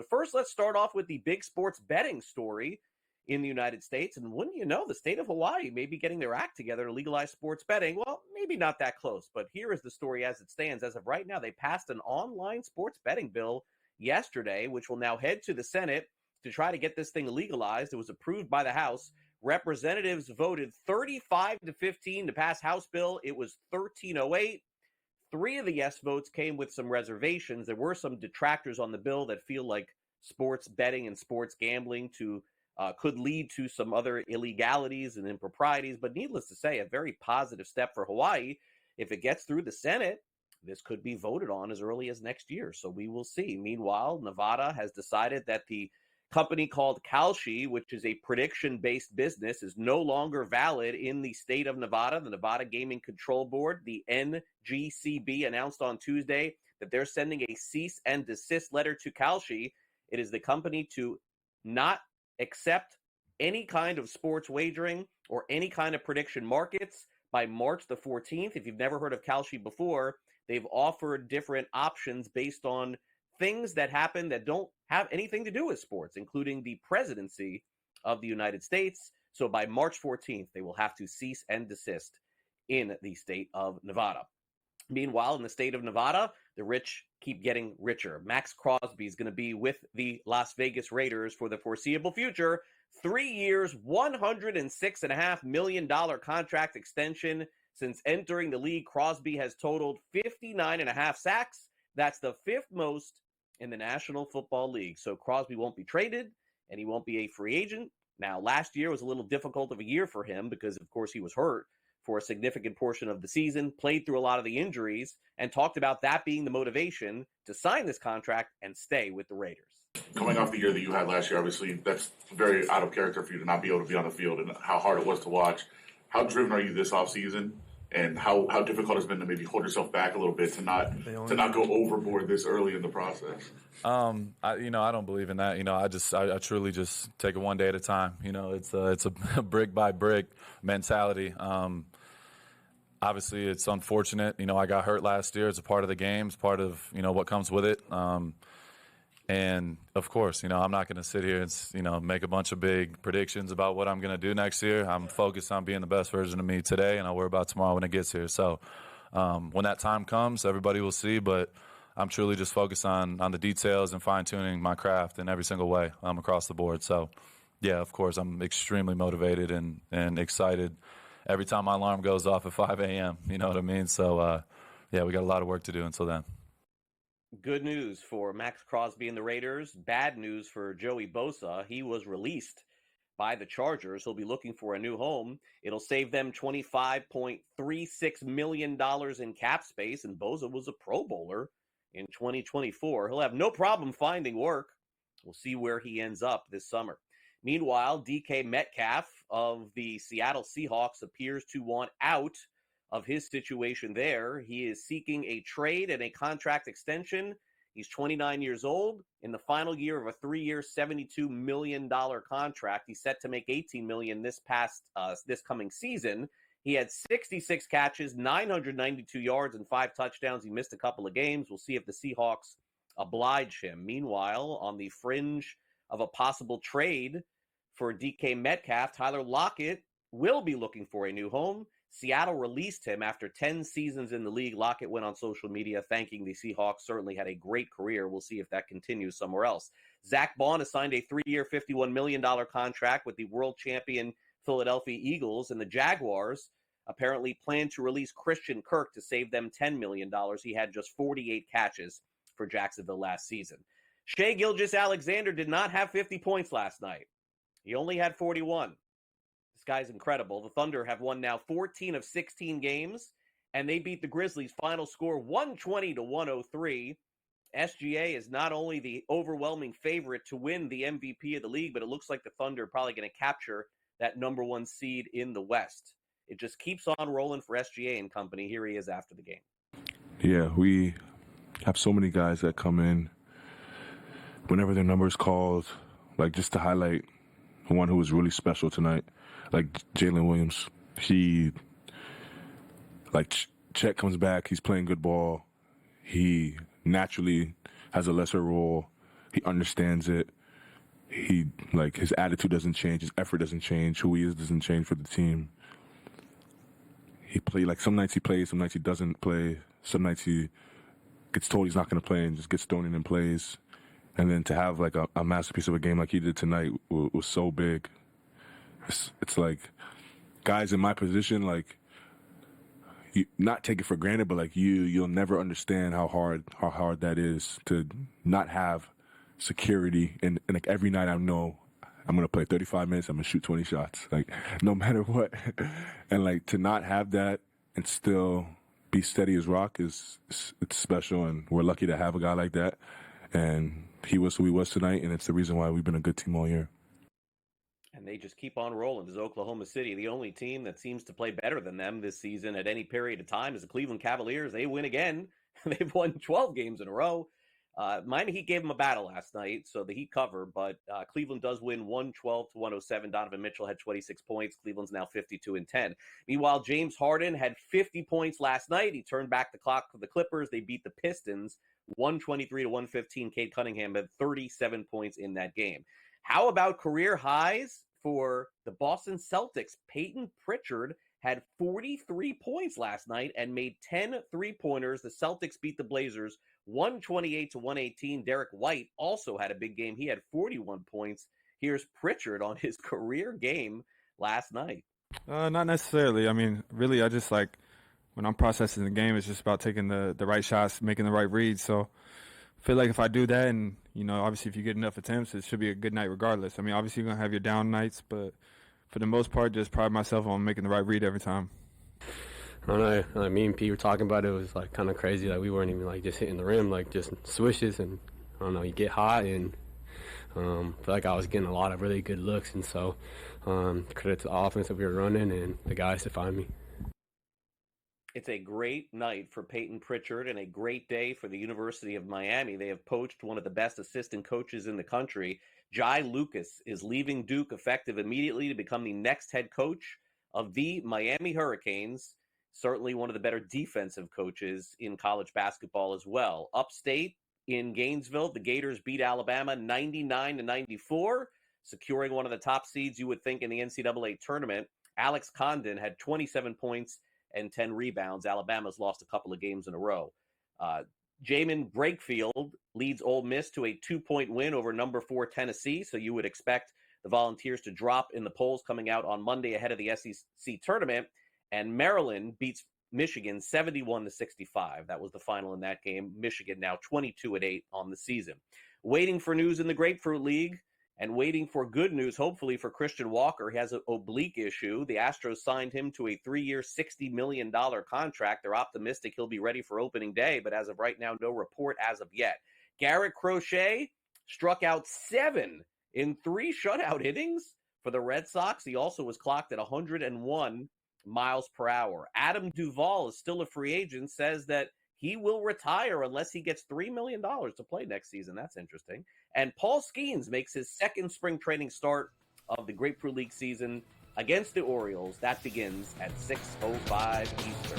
But first, let's start off with the big sports betting story in the United States. And wouldn't you know, the state of Hawaii may be getting their act together to legalize sports betting. Well, maybe not that close, but here is the story as it stands. As of right now, they passed an online sports betting bill yesterday, which will now head to the Senate to try to get this thing legalized. It was approved by the House. Representatives voted 35-15 to pass House bill. It was 1308. 3 of the yes votes came with some reservations. There were some detractors on the bill that feel like sports betting and sports gambling could lead to some other illegalities and improprieties. But needless to say, a very positive step for Hawaii. If it gets through the Senate, this could be voted on as early as next year. So we will see. Meanwhile, Nevada has decided that the company called Kalshi, which is a prediction-based business, is no longer valid in the state of Nevada. The Nevada Gaming Control Board, the NGCB, announced on Tuesday that they're sending a cease and desist letter to Kalshi. It is the company to not accept any kind of sports wagering or any kind of prediction markets by March the 14th. If you've never heard of Kalshi before, they've offered different options based on things that happen that don't have anything to do with sports, including the presidency of the United States. So by March 14th, they will have to cease and desist in the state of Nevada. Meanwhile, in the state of Nevada, the rich keep getting richer. Maxx Crosby is going to be with the Las Vegas Raiders for the foreseeable future. 3 years, $106.5 million contract extension. Since entering the league, Crosby has totaled 59.5 sacks. That's the 5th most in the National Football League. So Crosby won't be traded, and he won't be a free agent. Now, last year was a little difficult of a year for him because, of course, he was hurt for a significant portion of the season, played through a lot of the injuries, and talked about that being the motivation to sign this contract and stay with the Raiders. Coming off the year that you had last year, obviously, that's very out of character for you to not be able to be on the field and how hard it was to watch. How driven are you this offseason? And how difficult it's been to maybe hold yourself back a little bit to not go overboard this early in the process. I don't believe in that. I truly just take it one day at a time. It's a brick by brick mentality. Obviously, it's unfortunate. I got hurt last year. It's a part of the game. It's part of what comes with it. And of course, I'm not going to sit here and, make a bunch of big predictions about what I'm going to do next year. I'm focused on being the best version of me today, and I'll worry about tomorrow when it gets here. So when that time comes, everybody will see, but I'm truly just focused on the details and fine-tuning my craft in every single way across the board. So, yeah, of course, I'm extremely motivated and excited every time my alarm goes off at 5 a.m., you know what I mean? So, yeah, we got a lot of work to do until then. Good news for Maxx Crosby and the Raiders. Bad news for Joey Bosa. He was released by the Chargers. He'll be looking for a new home. It'll save them $25.36 million in cap space, and Bosa was a Pro Bowler in 2024. He'll have no problem finding work. We'll see where he ends up this summer. Meanwhile, DK Metcalf of the Seattle Seahawks appears to want out of his situation there. He is seeking a trade and a contract extension. He's 29 years old. In the final year of a 3-year, $72 million contract, he's set to make $18 million this coming season. He had 66 catches, 992 yards, and 5 touchdowns. He missed a couple of games. We'll see if the Seahawks oblige him. Meanwhile, on the fringe of a possible trade for DK Metcalf, Tyler Lockett will be looking for a new home. Seattle released him after 10 seasons in the league. Lockett went on social media thanking the Seahawks. Certainly had a great career. We'll see if that continues somewhere else. Zach Bond has signed a 3-year, $51 million contract with the world champion Philadelphia Eagles, and the Jaguars apparently plan to release Christian Kirk to save them $10 million. He had just 48 catches for Jacksonville last season. Shai Gilgeous-Alexander did not have 50 points last night. He only had 41. This guy's incredible. The Thunder have won now 14 of 16 games, and they beat the Grizzlies' final score 120-103. SGA is not only the overwhelming favorite to win the MVP of the league, but it looks like the Thunder are probably going to capture that number 1 seed in the West. It just keeps on rolling for SGA and company. Here he is after the game. Yeah, we have so many guys that come in whenever their number is called, like just to highlight one who was really special tonight. Like Jalen Williams, Chet comes back, he's playing good ball. He naturally has a lesser role. He understands it. He, like, his attitude doesn't change. His effort doesn't change. Who he is doesn't change for the team. He play, like, some nights he plays, some nights he doesn't play. Some nights he gets told he's not going to play and just gets thrown in and plays. And then to have, like, a masterpiece of a game like he did tonight was so big. It's like, guys in my position, like, you not take it for granted, but like you'll never understand how hard that is to not have security. And like every night I know I'm gonna play 35 minutes, I'm gonna shoot 20 shots, like no matter what. And like to not have that and still be steady as rock it's special, and we're lucky to have a guy like that. And he was who he was tonight, and it's the reason why we've been a good team all year. And they just keep on rolling. Does Oklahoma City, the only team that seems to play better than them this season at any period of time, is the Cleveland Cavaliers. They win again. They've won 12 games in a row. Miami Heat gave them a battle last night, so the Heat cover, but Cleveland does win 112-107. Donovan Mitchell had 26 points. Cleveland's now 52-10. Meanwhile, James Harden had 50 points last night. He turned back the clock for the Clippers. They beat the Pistons 123-115. Cade Cunningham had 37 points in that game. How about career highs for the Boston Celtics? Peyton Pritchard had 43 points last night and made 10 three-pointers. The Celtics beat the Blazers 128-118. Derek White also had a big game. He had 41 points. Here's Pritchard on his career game last night. Not necessarily. I mean, really, I just like when I'm processing the game, it's just about taking the right shots, making the right reads. So I feel like if I do that, and, you know, obviously if you get enough attempts, it should be a good night regardless. I mean, obviously you're going to have your down nights, but for the most part, just pride myself on making the right read every time. I don't know. Like me and Pete were talking about it. It was like kind of credit. Like we weren't even like just hitting the rim, like just swishes, and I don't know. You get hot, and feel like I was getting a lot of really good looks, and so credit to the offense that we were running and the guys to find me. It's a great night for Peyton Pritchard and a great day for the University of Miami. They have poached one of the best assistant coaches in the country. Jai Lucas is leaving Duke effective immediately to become the next head coach of the Miami Hurricanes. Certainly one of the better defensive coaches in college basketball as well. Upstate in Gainesville, the Gators beat Alabama 99-94, securing one of the top seeds you would think in the NCAA tournament. Alex Condon had 27 points and 10 rebounds. Alabama's lost a couple of games in a row. Jamin Brakefield leads Ole Miss to a 2-point win over number 4 Tennessee, so you would expect the Volunteers to drop in the polls coming out on Monday ahead of the SEC tournament. And Maryland beats Michigan 71-65. That was the final in that game. Michigan now 22-8 on the season. Waiting for news in the Grapefruit League and waiting for good news, hopefully, for Christian Walker. He has an oblique issue. The Astros signed him to a 3-year, $60 million contract. They're optimistic he'll be ready for opening day, but as of right now, no report as of yet. Garrett Crochet struck out 7 in 3 shutout innings for the Red Sox. He also was clocked at 101 miles per hour. Adam Duvall is still a free agent, says that he will retire unless he gets $3 million to play next season. That's interesting. And Paul Skenes makes his second spring training start of the Grapefruit League season against the Orioles. That begins at 6:05 Eastern.